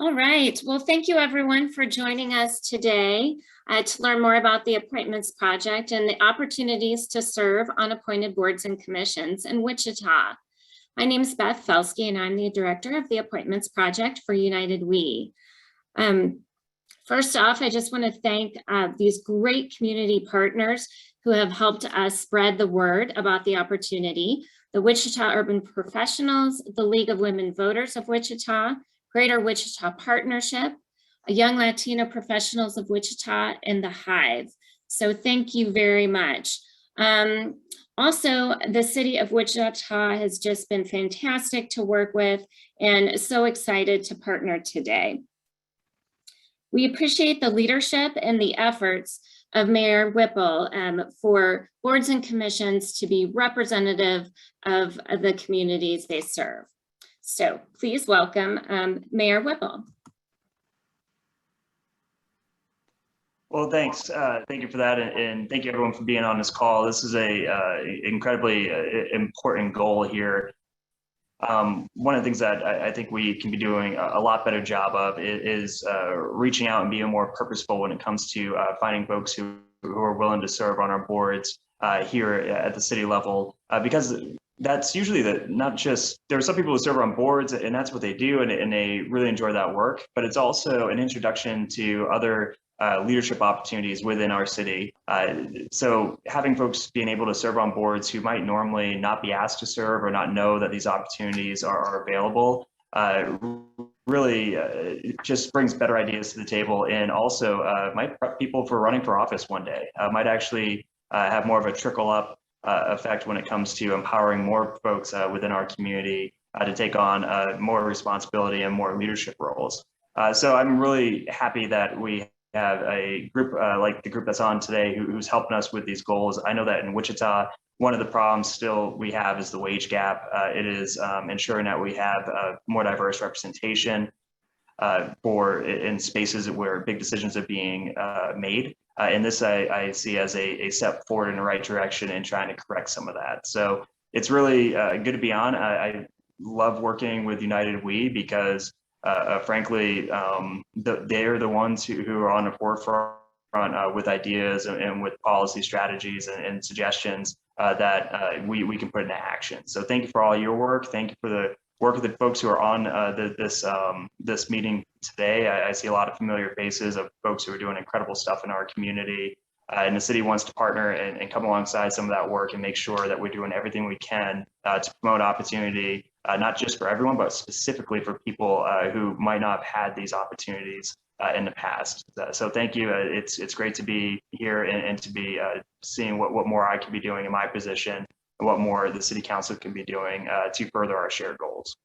All right. Well, thank you everyone for joining us today to learn more about the Appointments Project and the opportunities to serve on appointed boards and commissions in Wichita. My name is Beth Felski, and I'm the director of the Appointments Project for United We. First off, I just want to thank these great community partners who have helped us spread the word about the opportunity: the Wichita Urban Professionals, the League of Women Voters of Wichita, Greater Wichita Partnership, Young Latino Professionals of Wichita, and the Hive. So thank you very much. Also, the City of Wichita has just been fantastic to work with, and so excited to partner today. We appreciate the leadership and the efforts of Mayor Whipple for boards and commissions to be representative of the communities they serve. So please welcome Mayor Whipple. Well, thanks. Thank you for that. And thank you everyone for being on this call. This is a incredibly important goal here. One of the things that I think we can be doing a lot better job of is reaching out and being more purposeful when it comes to finding folks who are willing to serve on our boards here at the city level, because that's usually not just, there are some people who serve on boards and that's what they do and they really enjoy that work, but it's also an introduction to other leadership opportunities within our city. So having folks being able to serve on boards who might normally not be asked to serve or not know that these opportunities are available really just brings better ideas to the table, and also might prep people for running for office one day. Might actually have more of a trickle up effect when it comes to empowering more folks within our community to take on more responsibility and more leadership roles. So I'm really happy that we have a group like the group that's on today who's helping us with these goals. I know that in Wichita, one of the problems still we have is the wage gap. It is ensuring that we have more diverse representation in spaces where big decisions are being made. And this I see as a step forward in the right direction in trying to correct some of that. So it's really good to be on. I love working with United We because frankly, they're the ones who are on the forefront with ideas and with policy strategies and suggestions that we can put into action. So thank you for all your work. Thank you for the work of the folks who are on this meeting today. I see a lot of familiar faces of folks who are doing incredible stuff in our community. And the city wants to partner and come alongside some of that work and make sure that we're doing everything we can to promote opportunity, not just for everyone, but specifically for people who might not have had these opportunities in the past. So thank you. It's great to be here and to be seeing what more I can be doing in my position and what more the city council can be doing to further our shared goals.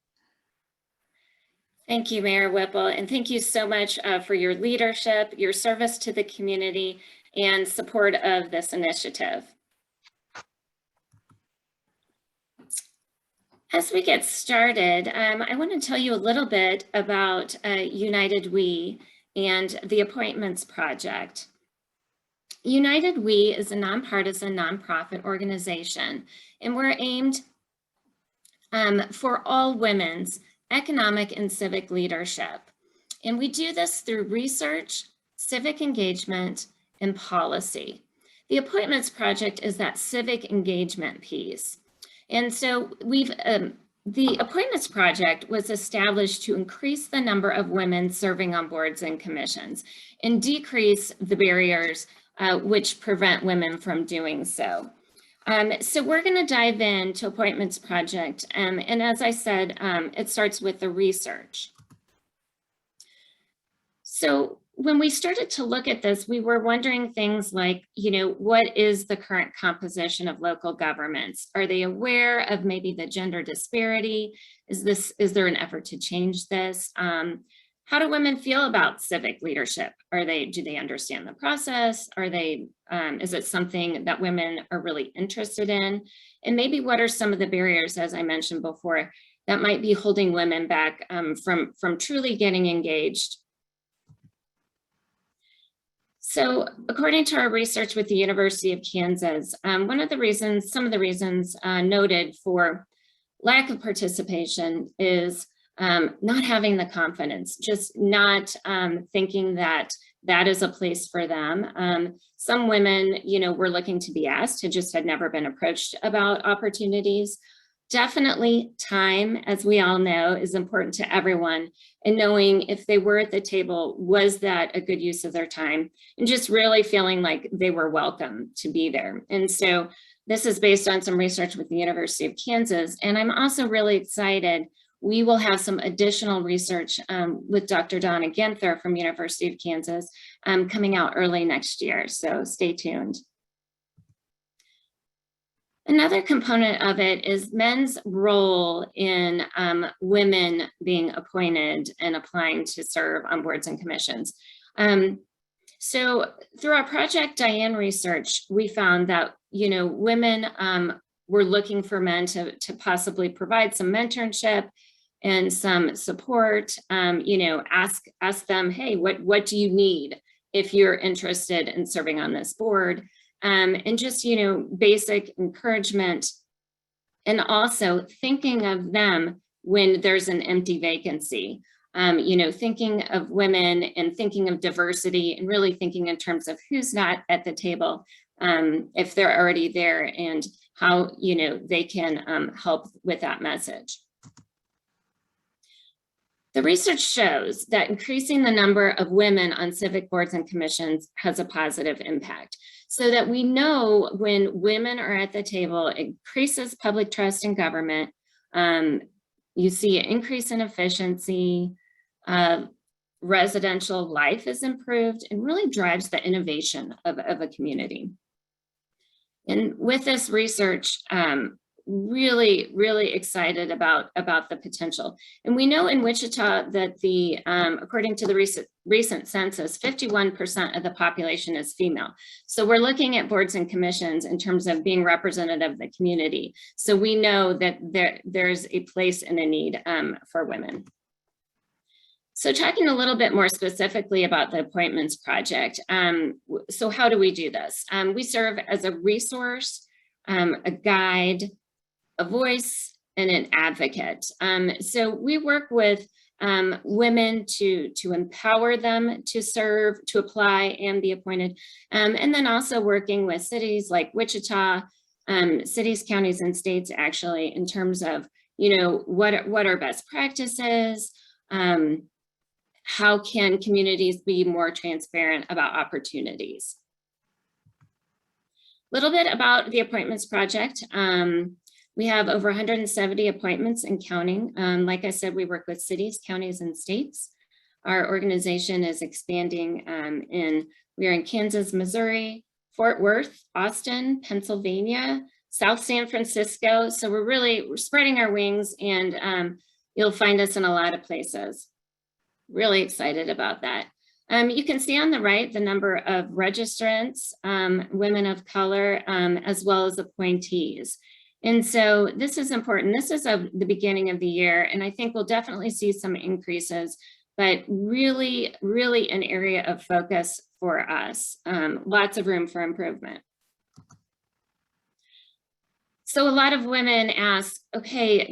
Thank you, Mayor Whipple, and thank you so much for your leadership, your service to the community, and support of this initiative. As we get started, I want to tell you a little bit about United We and the Appointments Project. United We is a nonpartisan nonprofit organization, and we're aimed for all women's economic and civic leadership. And we do this through research, civic engagement, and policy. The Appointments Project is that civic engagement piece. And so the Appointments Project was established to increase the number of women serving on boards and commissions and decrease the barriers which prevent women from doing so. So we're going to dive into Appointments Project. And as I said, it starts with the research. So when we started to look at this, we were wondering things like, what is the current composition of local governments? Are they aware of maybe the gender disparity? Is there an effort to change this? How do women feel about civic leadership? Do they understand the process? Is it something that women are really interested in? And maybe what are some of the barriers, as I mentioned before, that might be holding women back from truly getting engaged? So according to our research with the University of Kansas, some of the reasons noted for lack of participation is not having the confidence, just not thinking that that is a place for them. Some women, were looking to be asked, who just had never been approached about opportunities. Definitely time, as we all know, is important to everyone, and knowing if they were at the table, was that a good use of their time, and just really feeling like they were welcome to be there. And so this is based on some research with the University of Kansas. And I'm also really excited. We will have some additional research with Dr. Donna Ginther from University of Kansas coming out early next year. So stay tuned. Another component of it is men's role in women being appointed and applying to serve on boards and commissions. So through our Project Diane research, we found that, women were looking for men to possibly provide some mentorship and some support, ask them, hey, what do you need if you're interested in serving on this board? And just, basic encouragement, and also thinking of them when there's an empty vacancy, thinking of women and thinking of diversity, and really thinking in terms of who's not at the table, if they're already there, and how, they can help with that message. The research shows that increasing the number of women on civic boards and commissions has a positive impact. So that we know when women are at the table, it increases public trust in government. You see an increase in efficiency, residential life is improved, and really drives the innovation of a community. And with this research, really, really excited about the potential. And we know in Wichita that according to the recent census, 51% of the population is female. So we're looking at boards and commissions in terms of being representative of the community. So we know that there's a place and a need for women. So talking a little bit more specifically about the Appointments Project. So how do we do this? We serve as a resource, a guide, a voice, and an advocate. So we work with women to empower them to serve, to apply, and be appointed. And then also working with cities like Wichita, cities, counties, and states, actually, in terms of, what are best practices? How can communities be more transparent about opportunities? A little bit about the Appointments Project. We have over 170 appointments and counting. Like I said, we work with cities, counties, and states. Our organization is expanding we are in Kansas, Missouri, Fort Worth, Austin, Pennsylvania, South San Francisco. So we're spreading our wings, and you'll find us in a lot of places. Really excited about that. You can see on the right the number of registrants, women of color, as well as appointees. And so this is important. This is the beginning of the year, and I think we'll definitely see some increases, but really, really an area of focus for us. Lots of room for improvement. So a lot of women ask, okay,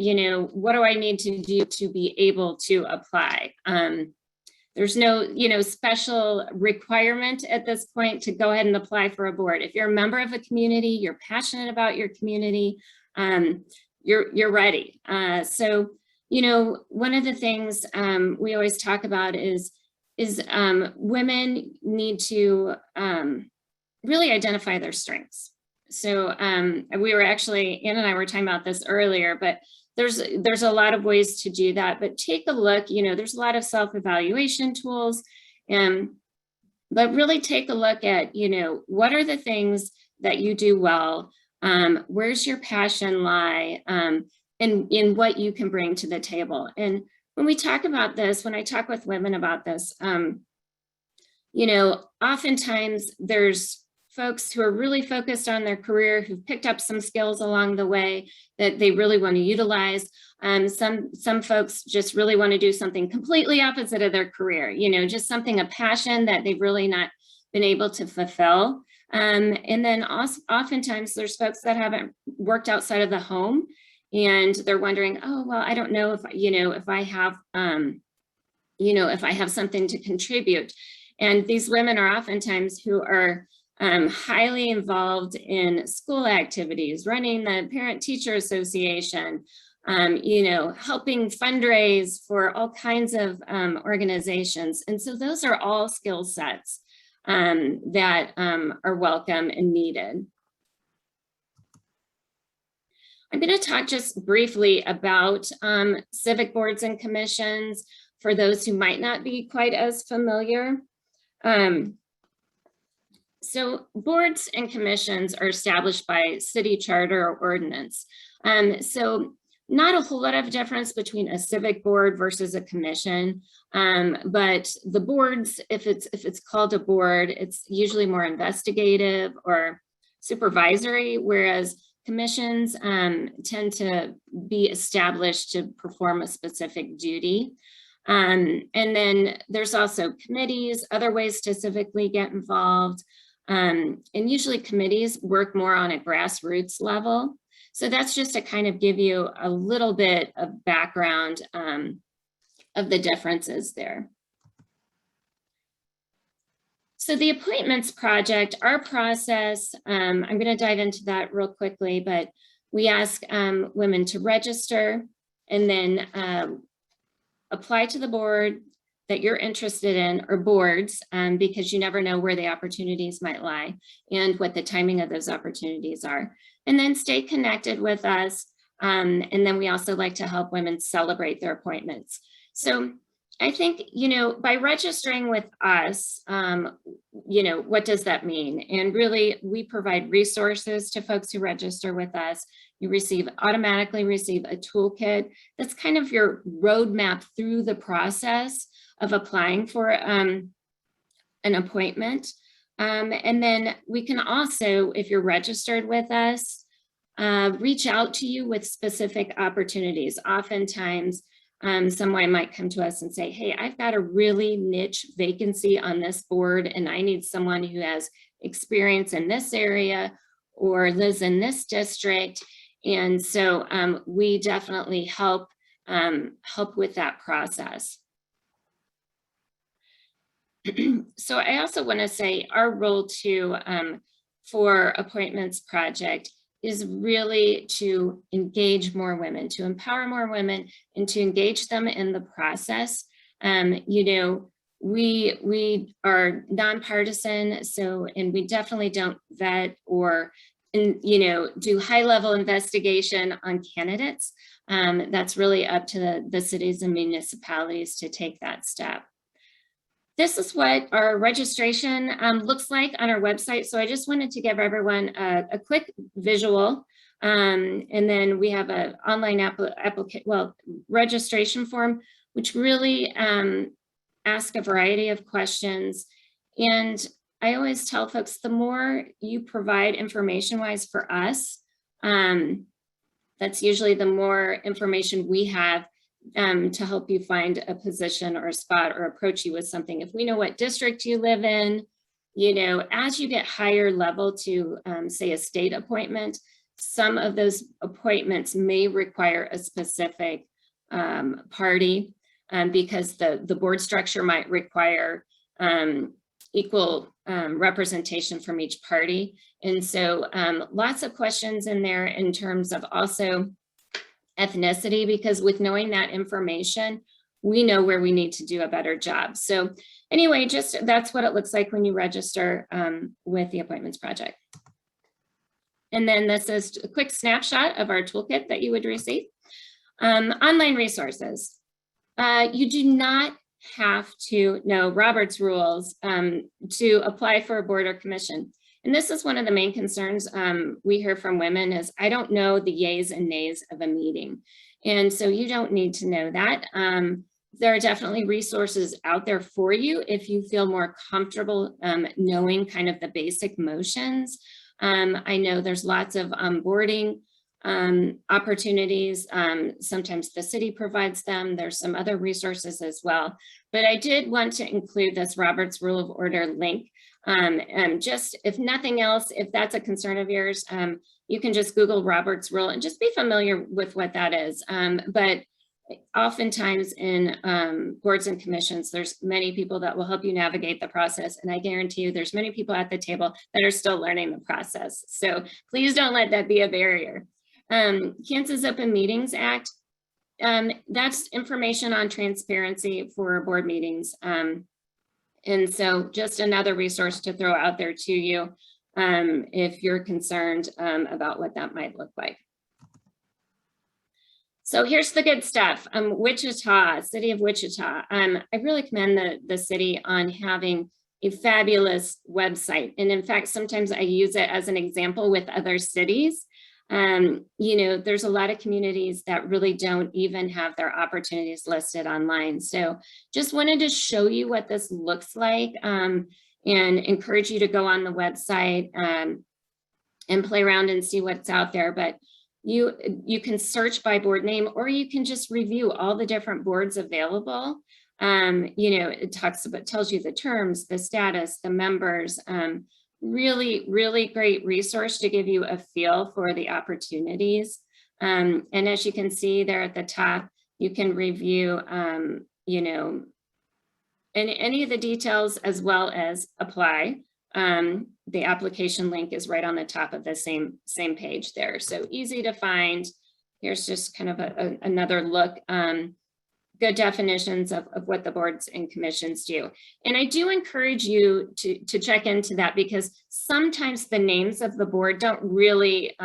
what do I need to do to be able to apply? There's no, special requirement at this point to go ahead and apply for a board. If you're a member of a community, you're passionate about your community, you're ready. So, one of the things we always talk about is women need to really identify their strengths. So we were actually, Ann and I were talking about this earlier, but there's a lot of ways to do that, but take a look, there's a lot of self-evaluation tools, but really take a look at, what are the things that you do well, where's your passion lie, and in what you can bring to the table. And when we talk about this, when I talk with women about this, oftentimes there's folks who are really focused on their career, who've picked up some skills along the way that they really want to utilize. Some folks just really want to do something completely opposite of their career, just something, a passion that they've really not been able to fulfill. And then also, oftentimes there's folks that haven't worked outside of the home and they're wondering, oh, well, I don't know if, if I have, if I have something to contribute. And these women are oftentimes who are highly involved in school activities, running the Parent-Teacher Association, helping fundraise for all kinds of organizations. And so those are all skill sets that are welcome and needed. I'm going to talk just briefly about civic boards and commissions for those who might not be quite as familiar. So boards and commissions are established by city charter or ordinance. So not a whole lot of difference between a civic board versus a commission, but the boards, if it's called a board, it's usually more investigative or supervisory, whereas commissions tend to be established to perform a specific duty. And then there's also committees, other ways to civically get involved. And usually committees work more on a grassroots level. So that's just to kind of give you a little bit of background of the differences there. So the appointments project, our process, I'm going to dive into that real quickly, but we ask women to register and then apply to the board that you're interested in, or boards, because you never know where the opportunities might lie and what the timing of those opportunities are. And then stay connected with us. And then we also like to help women celebrate their appointments. So I think, by registering with us, what does that mean? And really, we provide resources to folks who register with us. You automatically receive a toolkit that's kind of your roadmap through the process of applying for an appointment. And then we can also, if you're registered with us, reach out to you with specific opportunities. Oftentimes, someone might come to us and say, hey, I've got a really niche vacancy on this board and I need someone who has experience in this area or lives in this district. And so we definitely help with that process. So I also want to say our role too for Appointments Project is really to engage more women, to empower more women, and to engage them in the process. We are nonpartisan, and we definitely don't vet or do high-level investigation on candidates. That's really up to the cities and municipalities to take that step. This is what our registration looks like on our website. So I just wanted to give everyone a quick visual. And then we have an online registration form, which really ask a variety of questions. And I always tell folks, the more you provide information-wise for us, that's usually the more information we have to help you find a position or a spot or approach you with something. If we know what district you live in, as you get higher level to say a state appointment, some of those appointments may require a specific party because the board structure might require equal representation from each party. And so lots of questions in there in terms of also ethnicity, because with knowing that information, we know where we need to do a better job. So anyway, that's what it looks like when you register with the Appointments Project. And then this is a quick snapshot of our toolkit that you would receive. Online resources. You do not have to know Robert's rules to apply for a board or commission. And this is one of the main concerns we hear from women is, I don't know the yays and nays of a meeting. And so you don't need to know that. There are definitely resources out there for you if you feel more comfortable knowing kind of the basic motions. I know there's lots of onboarding opportunities. Sometimes the city provides them. There's some other resources as well. But I did want to include this Robert's Rule of Order link. Just if nothing else, if that's a concern of yours, you can just Google Robert's Rule and just be familiar with what that is. But oftentimes in boards and commissions, there's many people that will help you navigate the process. And I guarantee you there's many people at the table that are still learning the process. So please don't let that be a barrier. Kansas Open Meetings Act, that's information on transparency for board meetings. And so just another resource to throw out there to you if you're concerned about what that might look like. So here's the good stuff. Wichita, city of Wichita. I really commend the city on having a fabulous website. And in fact, sometimes I use it as an example with other cities. You know, there's a lot of communities that really don't even have their opportunities listed online. So just wanted to show you what this looks like and encourage you to go on the website and play around and see what's out there. But you can search by board name, or you can just review all the different boards available. You know, it tells you the terms, the status, the members. Really, really great resource to give you a feel for the opportunities. And as you can see there at the top, you can review, you know, any of the details as well as apply. The application link is right on the top of the same page there. So easy to find. Here's just kind of another look. Good definitions of what the boards and commissions do. And I do encourage you to check into that, because sometimes the names of the board don't really,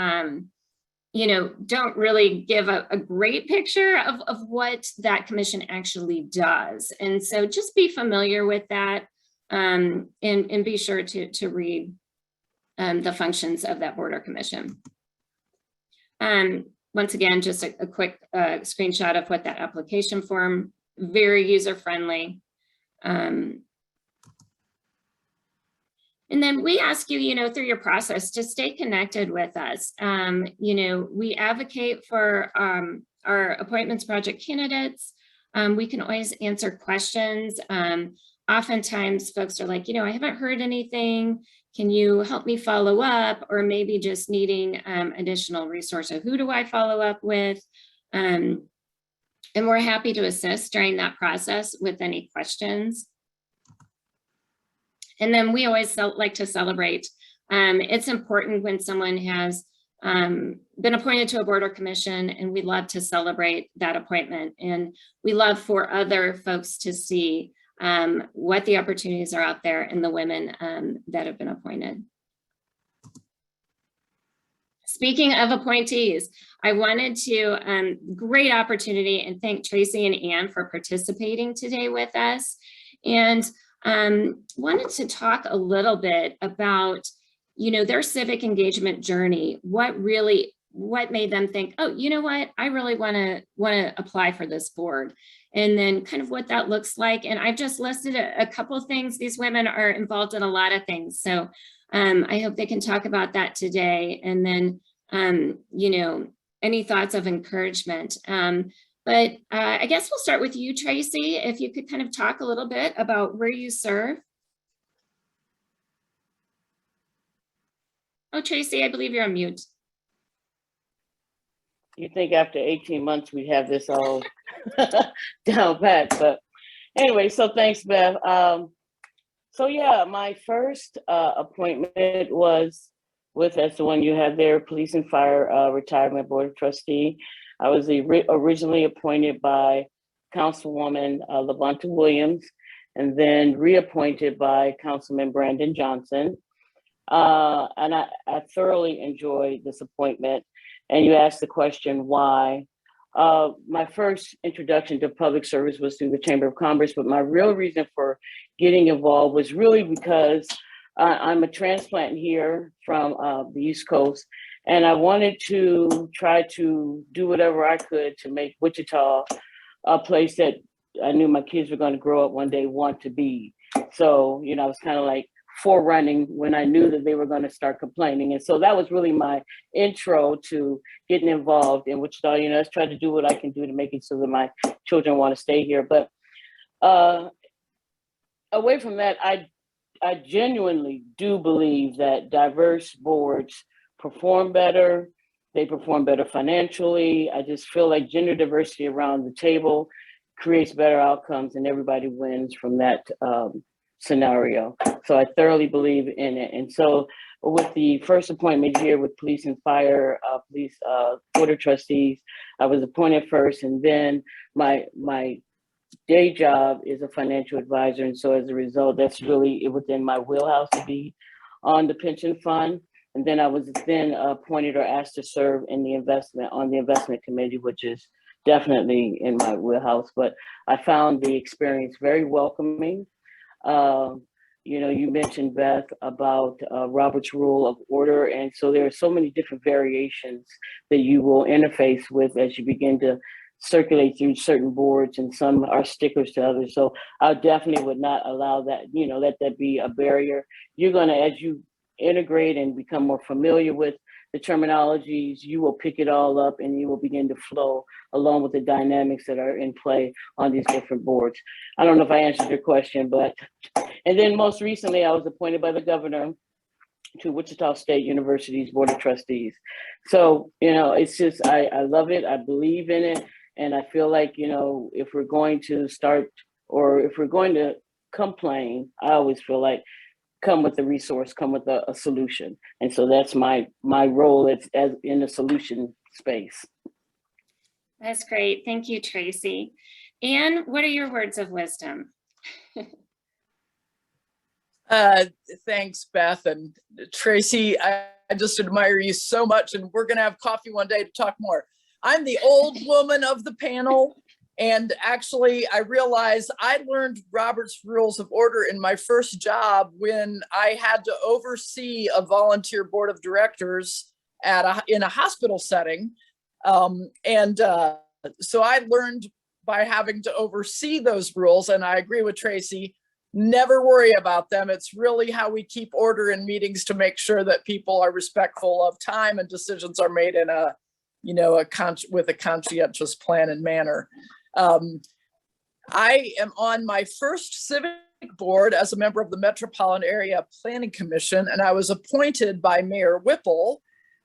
you know, don't really give a great picture of what that commission actually does. And so just be familiar with that and be sure to read the functions of that board or commission. Once again, just a quick screenshot of what that application form, very user-friendly. And then we ask you, you know, through your process to stay connected with us. You know, we advocate for our appointments project candidates. We can always answer questions. Oftentimes folks are like, you know, I haven't heard anything. Can you help me follow up? Or maybe just needing additional resources. Who do I follow up with? And we're happy to assist during that process with any questions. And then we always like to celebrate. It's important when someone has been appointed to a board or commission, and we love to celebrate that appointment. And we love for other folks to see what the opportunities are out there and the women that have been appointed. Speaking of appointees, I wanted to, great opportunity, and thank Tracy and Ann for participating today with us. And wanted to talk a little bit about, you know, their civic engagement journey. What made them think, oh, you know what, I really want to apply for this board, and then kind of what that looks like. And I've just listed a couple of things. These women are involved in a lot of things, so I hope they can talk about that today. And then you know, any thoughts of encouragement. But I guess we'll start with you, Tracy, if you could kind of talk a little bit about where you serve. Oh, Tracy, I believe you're on mute. You think after 18 months we'd have this all down pat, but anyway, so thanks, Beth. So yeah, my first appointment was with, as the one you have there, Police and Fire Retirement Board of Trustee. I was originally appointed by Councilwoman LaVonta Williams, and then reappointed by Councilman Brandon Johnson. And I thoroughly enjoyed this appointment. And you asked the question, why? My first introduction to public service was through the Chamber of Commerce, but my real reason for getting involved was really because I'm a transplant here from the East Coast, and I wanted to try to do whatever I could to make Wichita a place that I knew my kids were going to grow up one day want to be. So, you know, I was kind of like forerunning when I knew that they were going to start complaining. And so that was really my intro to getting involved in Wichita. You know, let's try to do what I can do to make it so that my children want to stay here. But away from that, I genuinely do believe that diverse boards perform better. They perform better financially. I just feel like gender diversity around the table creates better outcomes and everybody wins from that scenario. So I thoroughly believe in it. And so with the first appointment here with police and fire, police board of trustees, I was appointed first, and then my day job is a financial advisor. And so as a result, that's really within my wheelhouse to be on the pension fund. And then I was then appointed or asked to serve in the investment committee, which is definitely in my wheelhouse. But I found the experience very welcoming. You mentioned, Beth, about Robert's Rule of Order. And so there are so many different variations that you will interface with as you begin to circulate through certain boards, and some are stickers to others. So I definitely would not allow that, let that be a barrier. You're going to, as you integrate and become more familiar with the terminologies, you will pick it all up and you will begin to flow along with the dynamics that are in play on these different boards. I don't know if I answered your question, but, and then most recently I was appointed by the governor to Wichita State University's Board of Trustees. So, it's just, I love it. I believe in it. And I feel like, if we're going to start, or if we're going to complain, I always feel like come with a resource, come with a solution. And so that's my role as in the solution space. That's great. Thank you, Tracy. Anne, what are your words of wisdom? Thanks, Beth. And Tracy, I just admire you so much, and we're going to have coffee one day to talk more. I'm the old woman of the panel. And actually, I realized I learned Robert's Rules of Order in my first job when I had to oversee a volunteer board of directors in a hospital setting. So I learned by having to oversee those rules. And I agree with Tracy, never worry about them. It's really how we keep order in meetings to make sure that people are respectful of time and decisions are made in with a conscientious plan and manner. I am on my first civic board as a member of the Metropolitan Area Planning Commission, and I was appointed by Mayor Whipple.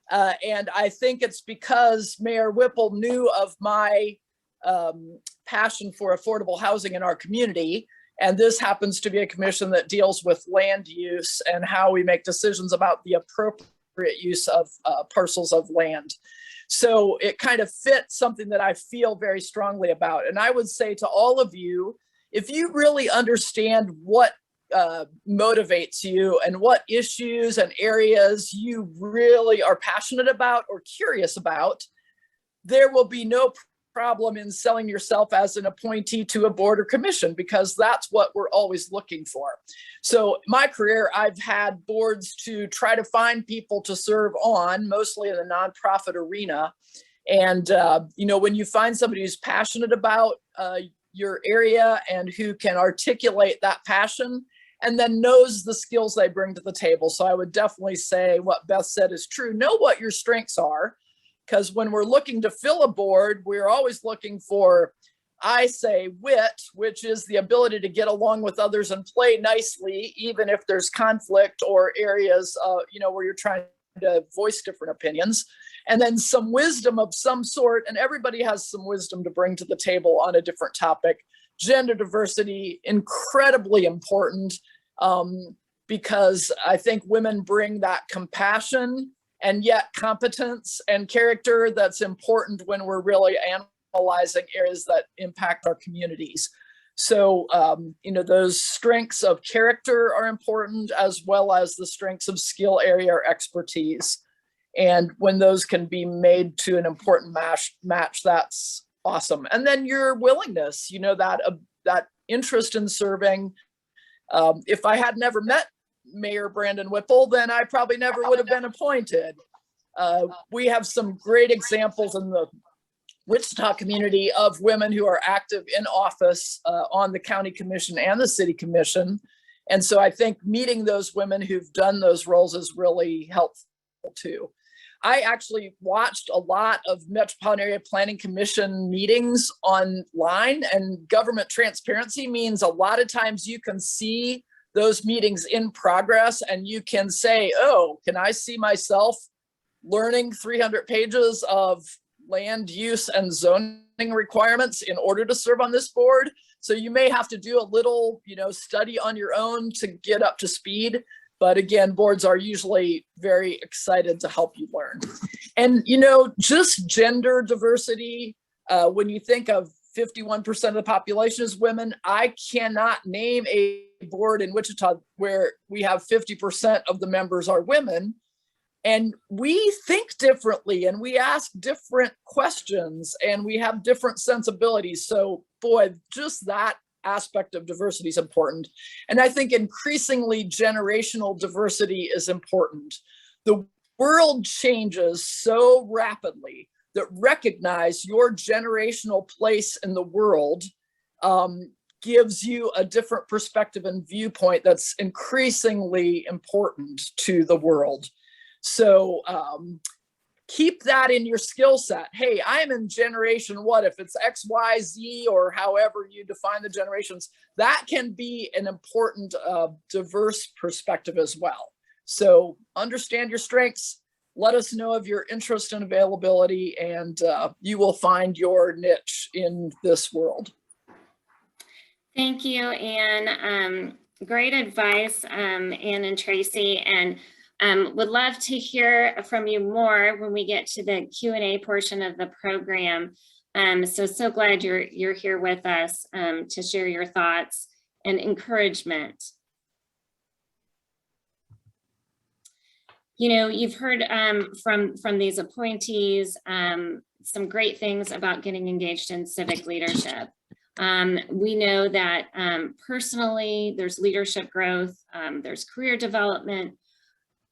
And I think it's because Mayor Whipple knew of my passion for affordable housing in our community. And this happens to be a commission that deals with land use and how we make decisions about the appropriate use of parcels of land. So it kind of fits something that I feel very strongly about. And I would say to all of you, if you really understand what motivates you and what issues and areas you really are passionate about or curious about, there will be no problem in selling yourself as an appointee to a board or commission, because that's what we're always looking for. So my career, I've had boards to try to find people to serve on, mostly in the nonprofit arena. And, when you find somebody who's passionate about your area and who can articulate that passion and then knows the skills they bring to the table. So I would definitely say what Beth said is true. Know what your strengths are. Because when we're looking to fill a board, we're always looking for, I say, wit, which is the ability to get along with others and play nicely, even if there's conflict or areas, where you're trying to voice different opinions. And then some wisdom of some sort, and everybody has some wisdom to bring to the table on a different topic. Gender diversity, incredibly important, because I think women bring that compassion and yet competence and character that's important when we're really analyzing areas that impact our communities. So, those strengths of character are important, as well as the strengths of skill area or expertise. And when those can be made to an important match, that's awesome. And then your willingness, that interest in serving. If I had never met Mayor Brandon Whipple, then I probably never would have been appointed. We have some great examples in the Wichita community of women who are active in office on the county commission and the city commission. And so I think meeting those women who've done those roles is really helpful too. I actually watched a lot of Metropolitan Area Planning Commission meetings online, and government transparency means a lot of times you can see those meetings in progress and you can say, oh, can I see myself learning 300 pages of land use and zoning requirements in order to serve on this board. So you may have to do a little, study on your own to get up to speed. But again, boards are usually very excited to help you learn. And, just gender diversity, when you think of 51% of the population is women, I cannot name a board in Wichita where we have 50% of the members are women. And we think differently and we ask different questions and we have different sensibilities. So boy, just that aspect of diversity is important. And I think increasingly generational diversity is important. The world changes so rapidly that recognize your generational place in the world gives you a different perspective and viewpoint that's increasingly important to the world. So keep that in your skill set. Hey, I'm in generation what, if it's X, Y, Z, or however you define the generations, that can be an important diverse perspective as well. So understand your strengths, let us know of your interest and availability, and you will find your niche in this world. Thank you, Anne. Great advice, Anne and Tracy, and would love to hear from you more when we get to the Q&A portion of the program. So glad you're here with us to share your thoughts and encouragement. You've heard from these appointees some great things about getting engaged in civic leadership. We know that personally, there's leadership growth, there's career development.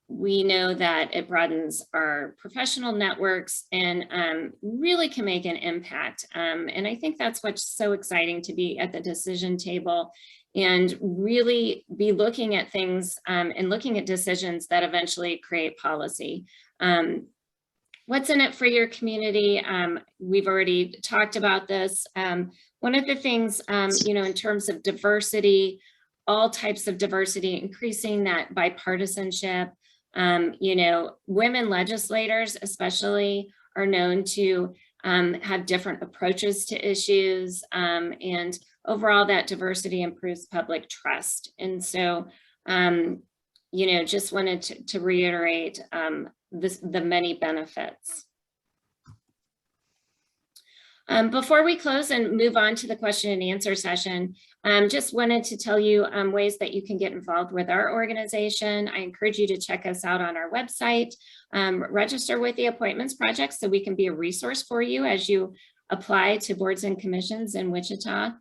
We know that it broadens our professional networks and really can make an impact. And I think that's what's so exciting, to be at the decision table and really be looking at things and looking at decisions that eventually create policy. What's in it for your community? We've already talked about this. One of the things, in terms of diversity, all types of diversity, increasing that bipartisanship. Women legislators especially are known to have different approaches to issues, and overall that diversity improves public trust. And so, just wanted to reiterate the many benefits. Before we close and move on to the question and answer session, just wanted to tell you ways that you can get involved with our organization. I encourage you to check us out on our website, register with the Appointments Project so we can be a resource for you as you apply to boards and commissions in Wichita.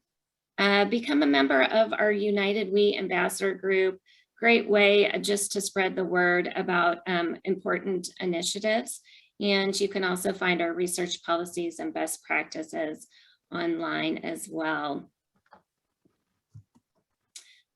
Become a member of our United We Ambassador Group. Great way just to spread the word about important initiatives. And you can also find our research policies and best practices online as well.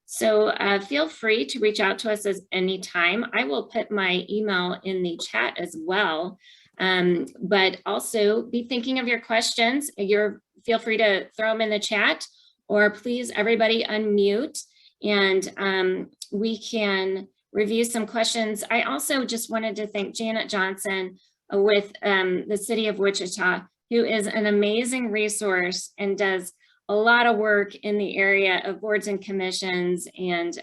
So feel free to reach out to us at any time. I will put my email in the chat as well, but also be thinking of your questions. Feel free to throw them in the chat, or please everybody unmute and we can review some questions. I also just wanted to thank Janet Johnson with the City of Wichita, who is an amazing resource and does a lot of work in the area of boards and commissions and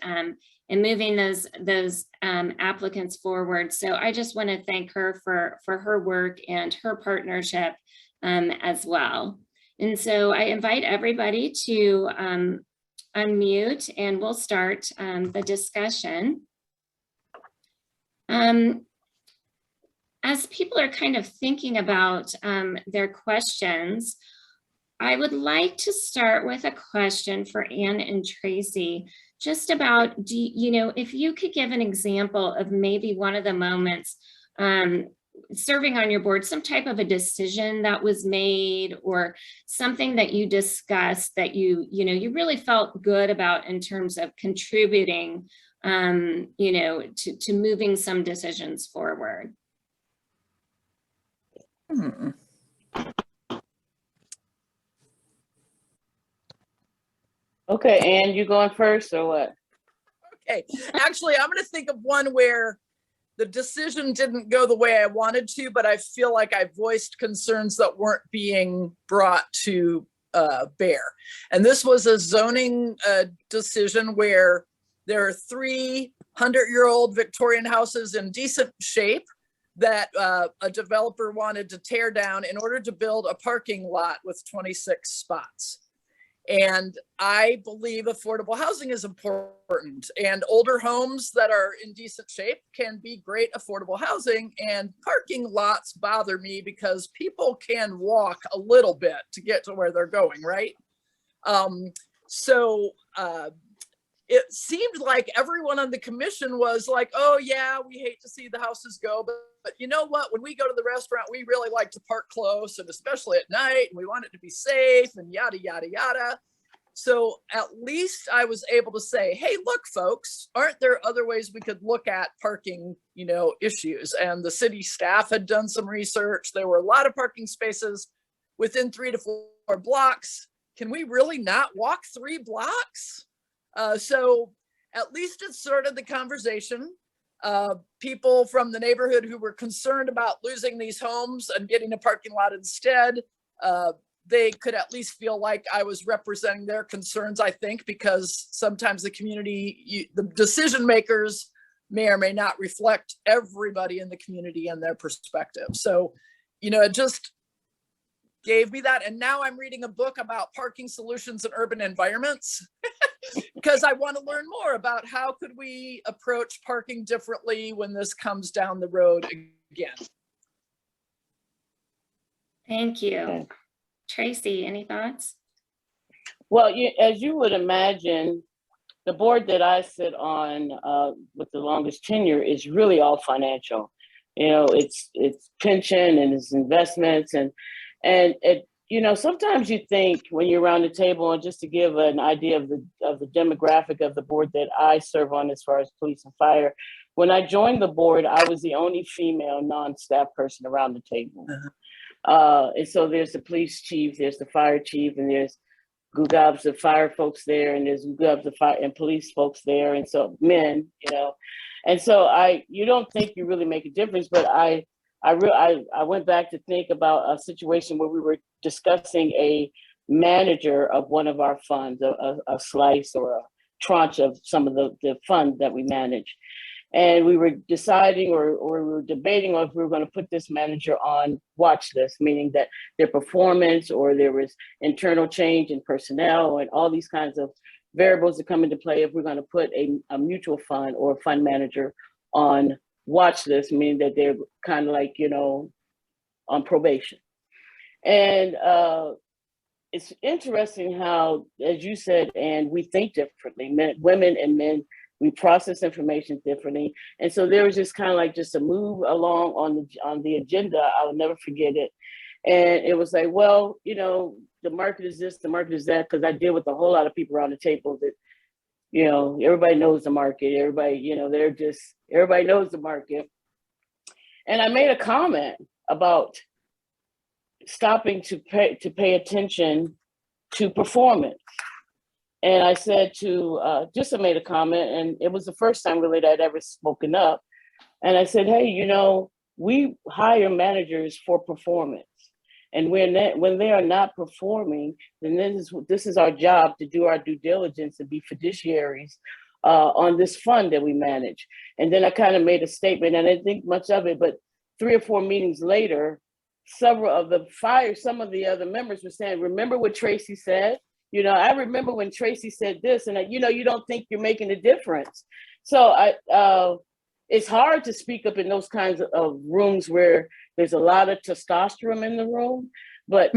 moving those applicants forward. So I just want to thank her for her work and her partnership as well. And so I invite everybody to unmute and we'll start the discussion. As people are kind of thinking about their questions, I would like to start with a question for Anne and Tracy, just about, if you could give an example of maybe one of the moments serving on your board, some type of a decision that was made or something that you discussed that you really felt good about in terms of contributing, to moving some decisions forward. Okay, Anne, you going first or what? Okay, actually, I'm going to think of one where the decision didn't go the way I wanted to, but I feel like I voiced concerns that weren't being brought to bear. And this was a zoning decision where there are 300-year-old Victorian houses in decent shape that a developer wanted to tear down in order to build a parking lot with 26 spots. And I believe affordable housing is important, and older homes that are in decent shape can be great affordable housing, and parking lots bother me because people can walk a little bit to get to where they're going, right? It seemed like everyone on the commission was like, oh yeah, we hate to see the houses go, but you know what? When we go to the restaurant, we really like to park close, and especially at night, and we want it to be safe and yada, yada, yada. So at least I was able to say, hey, look, folks, aren't there other ways we could look at parking, issues? And the city staff had done some research. There were a lot of parking spaces within 3 to 4 blocks. Can we really not walk 3 blocks? So at least it started the conversation. People from the neighborhood who were concerned about losing these homes and getting a parking lot instead, they could at least feel like I was representing their concerns, I think, because sometimes the community, the decision makers may or may not reflect everybody in the community and their perspective. So, it just gave me that. And now I'm reading a book about parking solutions in urban environments because I want to learn more about how could we approach parking differently when this comes down the road again. Thank you. Okay. Tracy, any thoughts? Well, as you would imagine, the board that I sit on with the longest tenure is really all financial. It's pension and it's investments and it, sometimes you think when you're around the table, and just to give an idea of the demographic of the board that I serve on as far as police and fire, when I joined the board, I was the only female non-staff person around the table. And so there's the police chief, there's the fire chief, and there's gugabs of fire folks there, and there's gugabs of fire and police folks there, and so men, and so you don't think you really make a difference, but I went back to think about a situation where we were discussing a manager of one of our funds, a slice or a tranche of some of the fund that we manage. And we were deciding or we were debating if we were going to put this manager on watch list, meaning that their performance or there was internal change in personnel and all these kinds of variables that come into play if we're going to put a mutual fund or a fund manager on watch list, meaning that they're kind of like, on probation. And it's interesting how, as you said, and we think differently, women and men, we process information differently. And so there was just kind of like just a move along on the agenda. I will never forget it. And it was like, well, the market is this, the market is that, because I deal with a whole lot of people around the table that, everybody knows the market. Everybody, everybody knows the market. And I made a comment about stopping to pay attention to performance. And I said just made a comment, and it was the first time really that I'd ever spoken up. And I said, hey, we hire managers for performance. And when they are not performing, then this is our job to do our due diligence and be fiduciaries on this fund that we manage. And then I kind of made a statement, and I didn't think much of it, but 3 or 4 meetings later, some of the other members were saying, remember what Tracy said? I remember when Tracy said this, and you don't think you're making a difference. So it's hard to speak up in those kinds of rooms where there's a lot of testosterone in the room. But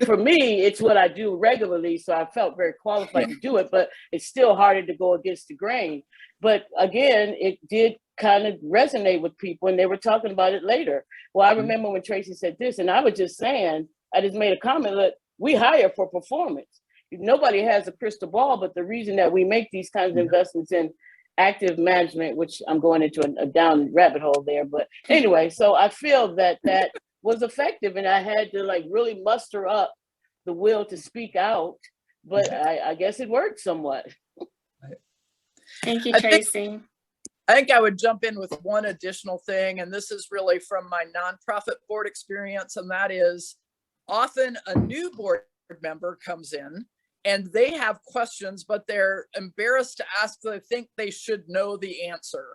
for me, it's what I do regularly. So I felt very qualified to do it, but it's still harder to go against the grain. But again, it did kind of resonate with people, and they were talking about it later. Well, I remember when Tracy said this, and I was just saying, I just made a comment that we hire for performance. Nobody has a crystal ball, but the reason that we make these kinds of investments in active management, which I'm going into a down rabbit hole there. But anyway, so I feel that was effective, and I had to really muster up the will to speak out, but I guess it worked somewhat. Thank you, Tracy. I think I would jump in with one additional thing, and this is really from my nonprofit board experience, and that is often a new board member comes in and they have questions, but they're embarrassed to ask. They think they should know the answer.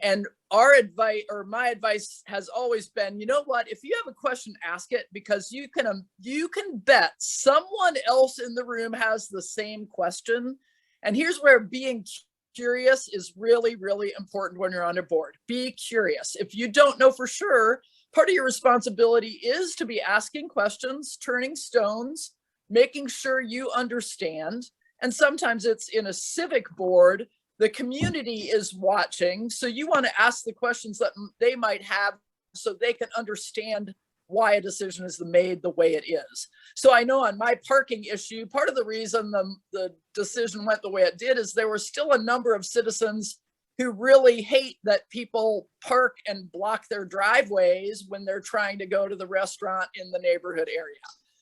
And our advice, or my advice, has always been, you know what, if you have a question, ask it, because you can bet someone else in the room has the same question. And here's where being curious is really, really important when you're on a board. Be curious. If you don't know for sure, part of your responsibility is to be asking questions, turning stones, making sure you understand. And sometimes it's in a civic board, the community is watching. So you want to ask the questions that they might have so they can understand why a decision is made the way it is. So I know on my parking issue, part of the reason the decision went the way it did is there were still a number of citizens who really hate that people park and block their driveways when they're trying to go to the restaurant in the neighborhood area.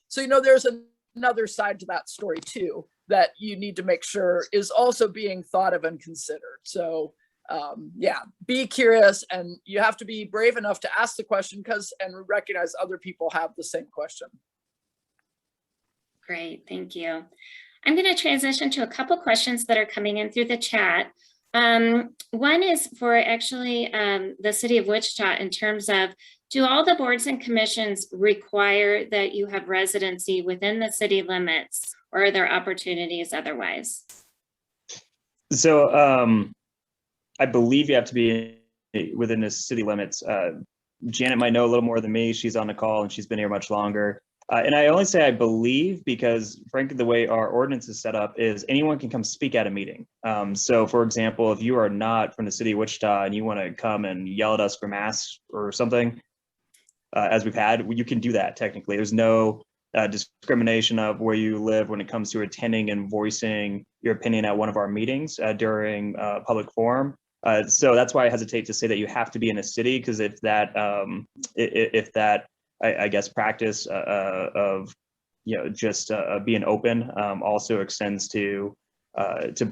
So, you know, there's another side to that story too, that you need to make sure is also being thought of and considered. So yeah, be curious, and you have to be brave enough to ask the question and recognize other people have the same question. Great, thank you. I'm going to transition to a couple questions that are coming in through the chat. One is for actually the city of Wichita in terms of, do all the boards and commissions require that you have residency within the city limits, or are there opportunities otherwise? So I believe you have to be within the city limits. Janet might know a little more than me. She's on the call and she's been here much longer. And I only say I believe because, frankly, the way our ordinance is set up is anyone can come speak at a meeting. So, for example, if you are not from the city of Wichita and you want to come and yell at us for masks or something, as we've had, you can do that technically. There's no discrimination of where you live when it comes to attending and voicing your opinion at one of our meetings during public forum. So that's why I hesitate to say that you have to be in a city, because if that I guess practice of just being open also extends to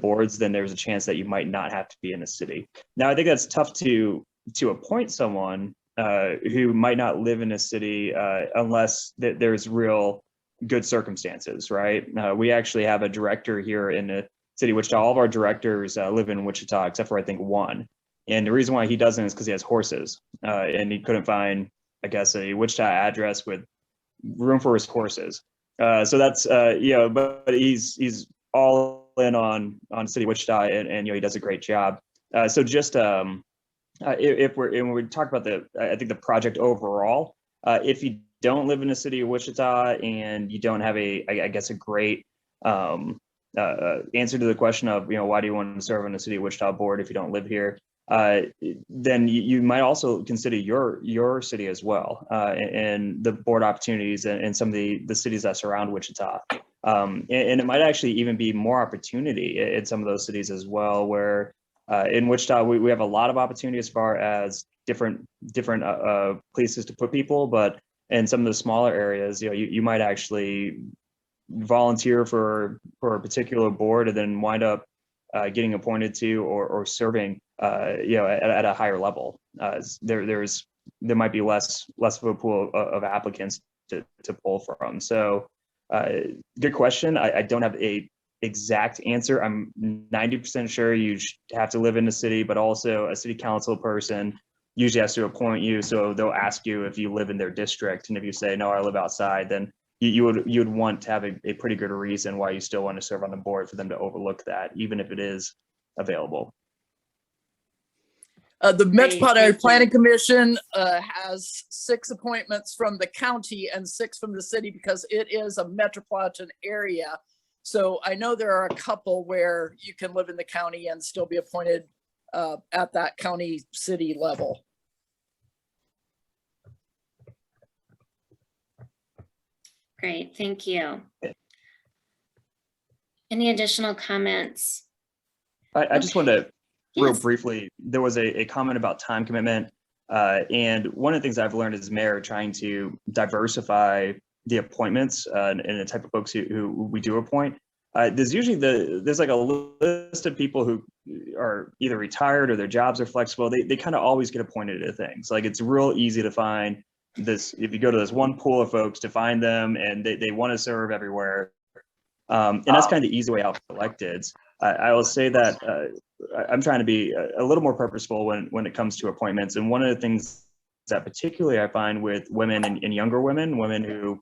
boards, then there's a chance that you might not have to be in a city. Now, I think that's tough to appoint someone who might not live in a city unless there's real good circumstances, right? We actually have a director here in the city of Wichita. All of our directors live in Wichita, except for I think one. And the reason why he doesn't is because he has horses, and he couldn't find, I guess, a Wichita address with room for his horses. So that's but he's all in on city of Wichita, and he does a great job. So just if when we talk about I think the project overall, if you don't live in the city of Wichita and you don't have I guess a great answer to the question of why do you want to serve on the city of Wichita board if you don't live here, then you might also consider your city as well, and the board opportunities and some of the cities that surround Wichita, and it might actually even be more opportunity in some of those cities as well, where in Wichita we have a lot of opportunity as far as different places to put people, but in some of the smaller areas, you might actually volunteer for a particular board and then wind up getting appointed to or serving at a higher level. There might be less of a pool of applicants to pull from. So good question. I don't have a exact answer. I'm 90% sure you have to live in the city, but also a city council person usually has to appoint you. So they'll ask you if you live in their district, and if you say no, I live outside, then you would want to have a pretty good reason why you still want to serve on the board for them to overlook that, even if it is available. The Metropolitan Planning Commission has 6 appointments from the county and 6 from the city because it is a metropolitan area. So I know there are a couple where you can live in the county and still be appointed at that county city level. Great, thank you. Any additional comments? I just wanted to real Yes. briefly, there was a comment about time commitment. And one of the things I've learned as mayor, trying to diversify the appointments and the type of folks who we do appoint. there's like a list of people who are either retired or their jobs are flexible. They kind of always get appointed to things. Like it's real easy to find this, if you go to this one pool of folks, to find them, and they want to serve everywhere. And that's kind of the easy way out for electeds. I will say that I'm trying to be a little more purposeful when it comes to appointments. And one of the things that particularly I find with women and younger women who,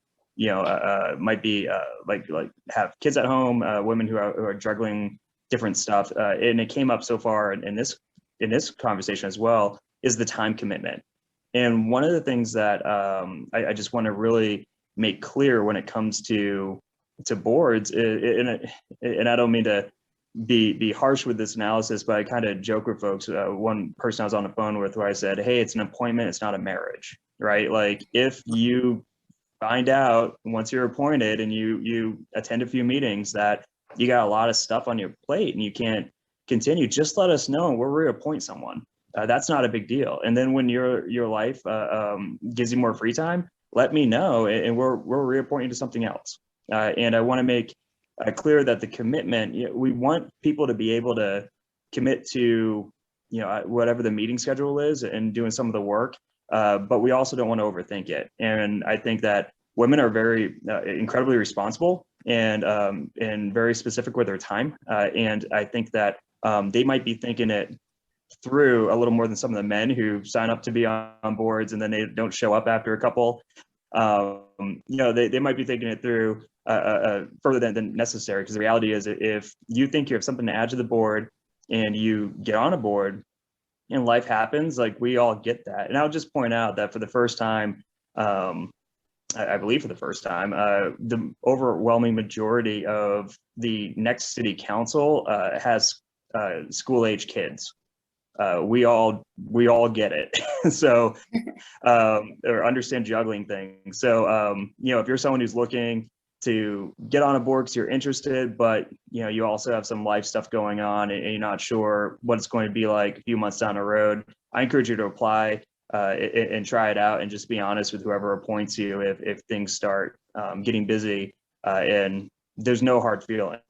might be like have kids at home, women who are juggling different stuff. And it came up so far in this conversation as well, is the time commitment. And one of the things that I just want to really make clear when it comes to boards, and I don't mean to be harsh with this analysis, but I kind of joke with folks. One person I was on the phone with, where I said, hey, it's an appointment, it's not a marriage, right? Like if you find out once you're appointed and you attend a few meetings that you got a lot of stuff on your plate and you can't continue, just let us know and we'll reappoint someone. That's not a big deal. And then when your life gives you more free time, let me know and we'll reappoint you to something else. And I want to make clear that the commitment, we want people to be able to commit to, whatever the meeting schedule is and doing some of the work, but we also don't want to overthink it. And I think that women are very incredibly responsible and very specific with their time. And I think that they might be thinking it through a little more than some of the men who sign up to be on boards and then they don't show up after a couple. They might be thinking it through further than necessary, because the reality is, if you think you have something to add to the board and you get on a board and life happens, like we all get that. And I'll just point out that for the first time, I believe for the first time, the overwhelming majority of the next city council has school age kids. We all get it. So, or understand juggling things. So, if you're someone who's looking to get on a board because you're interested, but you also have some life stuff going on and you're not sure what it's going to be like a few months down the road, I encourage you to apply and try it out, and just be honest with whoever appoints you if things start getting busy. And there's no hard feelings.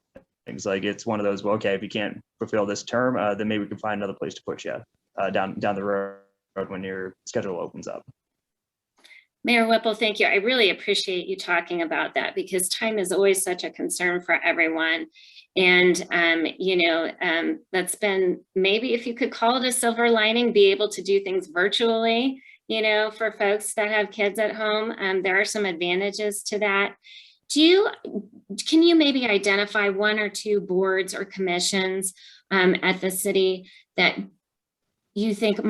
Like it's one of those, well, okay, if you can't fulfill this term, then maybe we can find another place to put you down the road when your schedule opens up. Mayor Whipple, thank you. I really appreciate you talking about that, because time is always such a concern for everyone. And, that's been, maybe if you could call it a silver lining, be able to do things virtually, for folks that have kids at home. There are some advantages to that. Can you maybe identify one or two boards or commissions at the city that you think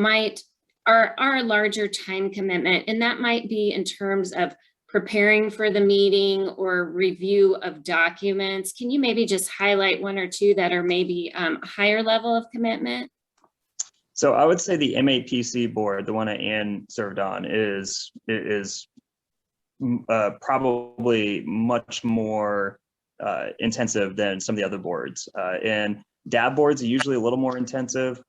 are a larger time commitment? And that might be in terms of preparing for the meeting or review of documents. Can you maybe just highlight one or two that are maybe a higher level of commitment? So I would say the MAPC board, the one that Ann served on, is probably much more intensive than some of the other boards. And DAB boards are usually a little more intensive.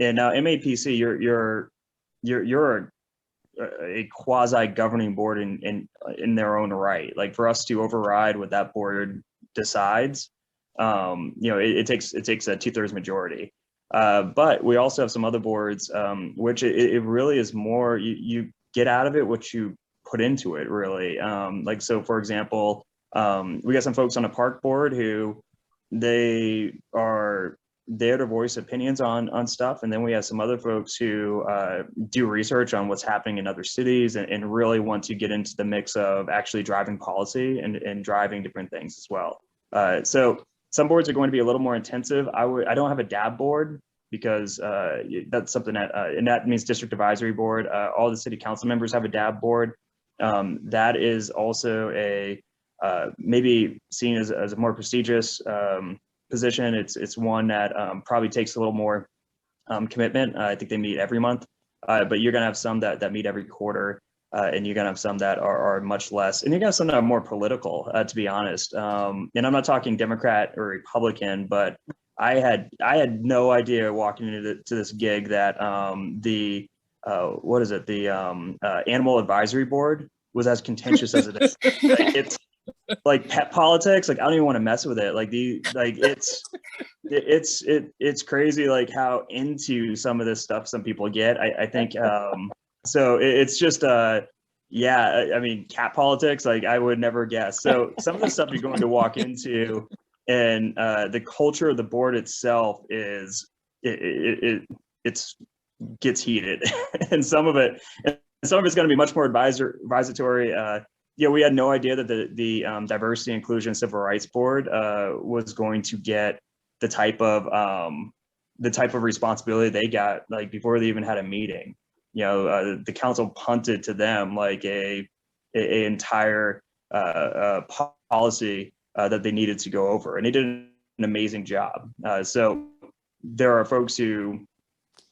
And now MAPC, you're a quasi governing board in their own right. Like for us to override what that board decides, it takes a 2/3 majority. But we also have some other boards, which it really is more, you get out of it what you put into it, really. Like, so for example, we got some folks on a park board who they are there to voice opinions on stuff. And then we have some other folks who do research on what's happening in other cities and really want to get into the mix of actually driving policy and driving different things as well. So some boards are going to be a little more intensive. I don't have a DAB board because that's something that, and that means district advisory board. All the city council members have a DAB board. That is also a maybe seen as a more prestigious position. It's one that probably takes a little more commitment. I think they meet every month, but you're gonna have some that meet every quarter, and you're gonna have some that are much less, and you're gonna have some that are more political, to be honest. And I'm not talking Democrat or Republican, but I had no idea walking into this gig that the animal advisory board was as contentious as it is. like pet politics, like I don't even want to mess with it. Like it's crazy like how into some of this stuff some people get. I think so it's just yeah, I mean cat politics, like I would never guess. So some of the stuff you're going to walk into, and the culture of the board itself is it's gets heated, and some of it's going to be much more advisory. Yeah, we had no idea that the Diversity, Inclusion, and Civil Rights Board was going to get the type of responsibility they got like before they even had a meeting. You know, the council punted to them like a entire policy that they needed to go over, and they did an amazing job. So there are folks who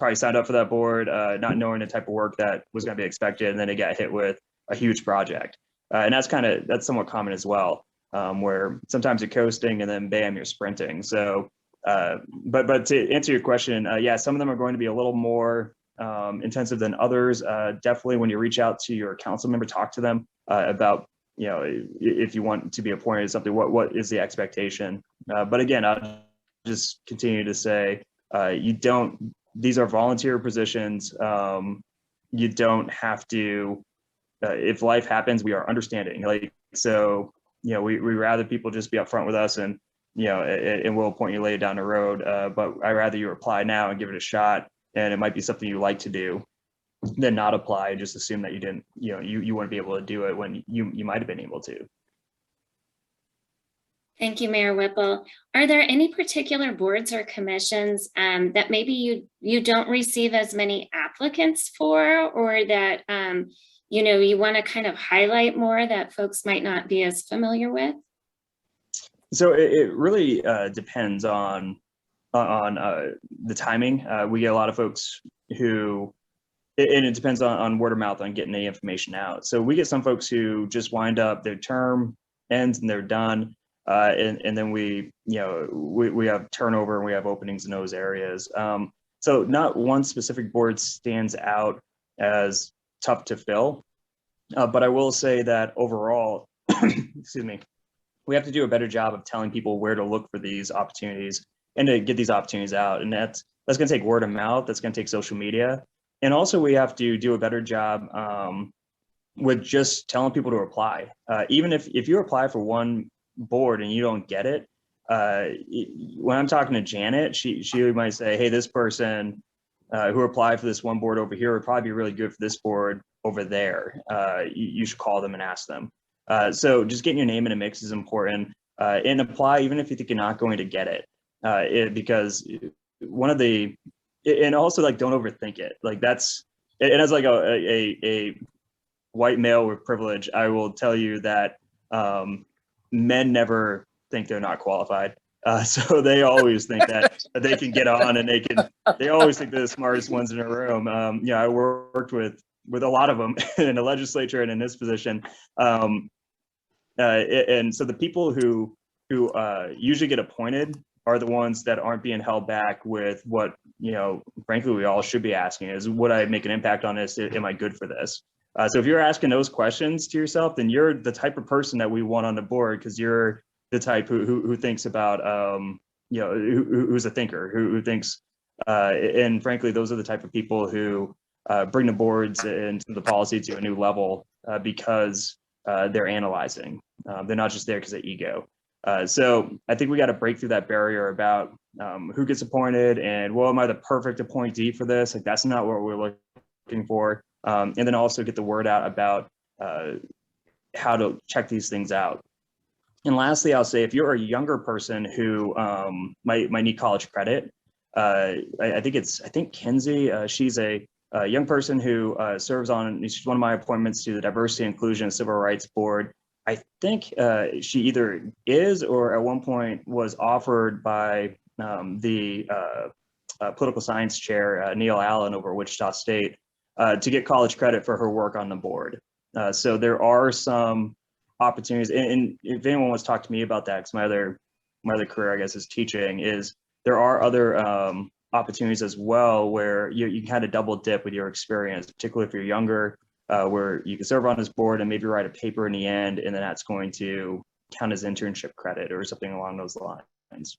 probably signed up for that board not knowing the type of work that was going to be expected, and then they got hit with a huge project. And that's somewhat common as well, where sometimes you're coasting and then bam, you're sprinting. So, but to answer your question, yeah, some of them are going to be a little more intensive than others. Definitely when you reach out to your council member, talk to them about, you know, if you want to be appointed to something, what is the expectation? But again, I'll just continue to say, these are volunteer positions. You don't have to, if life happens, we are understanding. Like, so, you know, we rather people just be upfront with us, and, you know, and we'll point you later down the road. But I rather you apply now and give it a shot, and it might be something you like to do, than not apply and just assume that you didn't, you know, you wouldn't be able to do it when you might have been able to. Thank you, Mayor Whipple. Are there any particular boards or commissions that maybe you don't receive as many applicants for, or that you know, you want to kind of highlight more that folks might not be as familiar with? So it really depends on the timing. We get a lot of folks who, and it depends on word of mouth on getting the information out. So we get some folks who just wind up, their term ends and they're done. And then we have turnover and we have openings in those areas. So not one specific board stands out as tough to fill, but I will say that overall, excuse me, we have to do a better job of telling people where to look for these opportunities and to get these opportunities out. And that's going to take word of mouth. That's going to take social media. And also we have to do a better job with just telling people to apply. Even if you apply for one board and you don't get it, when I'm talking to Janet, she might say, hey, this person who applied for this one board over here would probably be really good for this board over there. You should call them and ask them. So just getting your name in a mix is important, and apply even if you think you're not going to get it, because one of the, and also like don't overthink it. Like that's, and as like a white male with privilege, I will tell you that men never think they're not qualified. So they always think that they can get on, and they always think they're the smartest ones in the room. I worked with a lot of them in the legislature and in this position. And so the people who usually get appointed are the ones that aren't being held back with what, frankly, we all should be asking is, would I make an impact on this? Am I good for this? So if you're asking those questions to yourself, then you're the type of person that we want on the board, because you're the type who thinks about, who's a thinker, who thinks, and frankly, those are the type of people who bring the boards and the policy to a new level because they're analyzing. They're not just there because of ego. So I think we got to break through that barrier about who gets appointed and, well, am I the perfect appointee for this? Like, that's not what we're looking for. And then also get the word out about how to check these things out. And lastly, I'll say, if you're a younger person who might need college credit, I think Kinsey, she's a young person who serves on, she's one of my appointments to the Diversity, Inclusion, and Civil Rights Board. I think she either is or at one point was offered by the political science chair, Neil Allen, over Wichita State, to get college credit for her work on the board. So there are some opportunities, and if anyone wants to talk to me about that, because my other career, I guess, is teaching, is there are other opportunities as well where you can kind of double dip with your experience, particularly if you're younger, where you can serve on this board and maybe write a paper in the end, and then that's going to count as internship credit or something along those lines.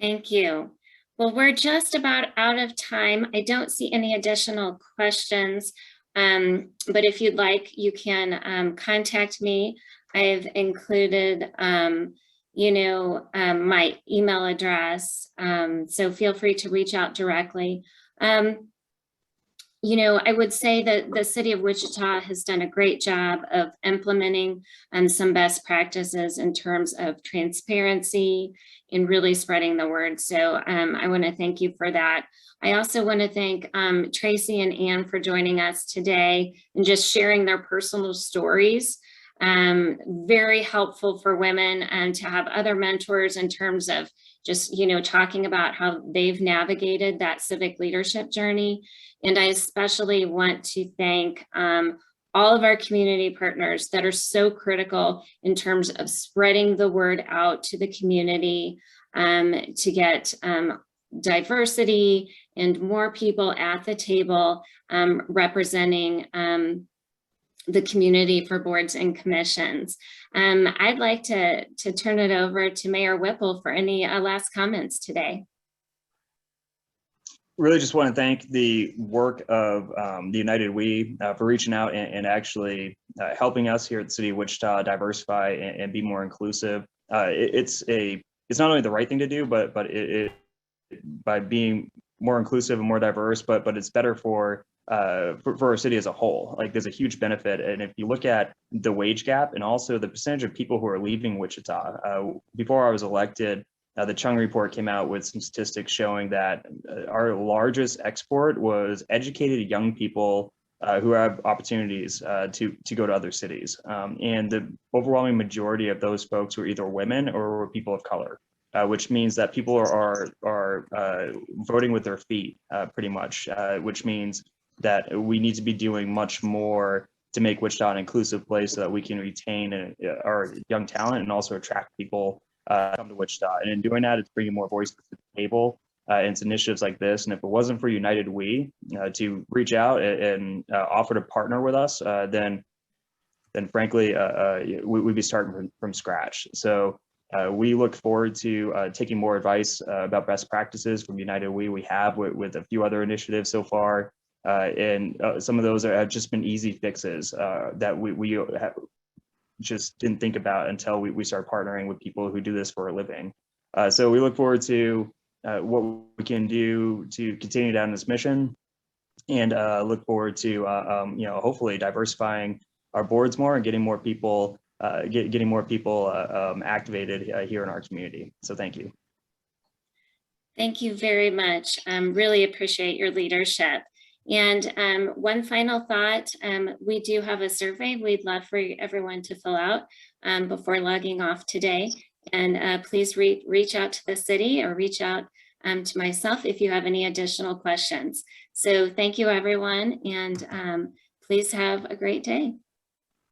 Thank you. Well, we're just about out of time. I don't see any additional questions, but if you'd like, you can contact me. I've included, my email address, so feel free to reach out directly. I would say that the city of Wichita has done a great job of implementing some best practices in terms of transparency and really spreading the word. So I want to thank you for that. I also want to thank Tracy and Ann for joining us today and just sharing their personal stories. Very helpful for women to have other mentors in terms of just, talking about how they've navigated that civic leadership journey. And I especially want to thank all of our community partners that are so critical in terms of spreading the word out to the community to get diversity and more people at the table representing the community for boards and commissions. I'd like to turn it over to Mayor Whipple for any last comments today. Really just want to thank the work of the United We for reaching out and actually helping us here at the City of Wichita diversify and be more inclusive. It's not only the right thing to do, but it by being more inclusive and more diverse, but it's better for our city as a whole. Like, there's a huge benefit. And if you look at the wage gap and also the percentage of people who are leaving Wichita, before I was elected, the Chung report came out with some statistics showing that our largest export was educated young people who have opportunities to go to other cities. And the overwhelming majority of those folks were either women or were people of color, which means that people are voting with their feet pretty much, which means that we need to be doing much more to make Wichita an inclusive place so that we can retain our young talent and also attract people come to Wichita. And in doing that, it's bringing more voices to the table. And it's initiatives like this. And if it wasn't for United We to reach out and offer to partner with us, then frankly, we'd be starting from scratch. So we look forward to taking more advice about best practices from United We have with a few other initiatives so far. And some of those have just been easy fixes that we just didn't think about until we start partnering with people who do this for a living. So we look forward to what we can do to continue down this mission, and look forward to hopefully diversifying our boards more and getting more people activated here in our community. So thank you. Thank you very much. Really appreciate your leadership. And one final thought, we do have a survey we'd love for everyone to fill out before logging off today. And please reach out to the city or reach out to myself if you have any additional questions. So thank you, everyone, and please have a great day.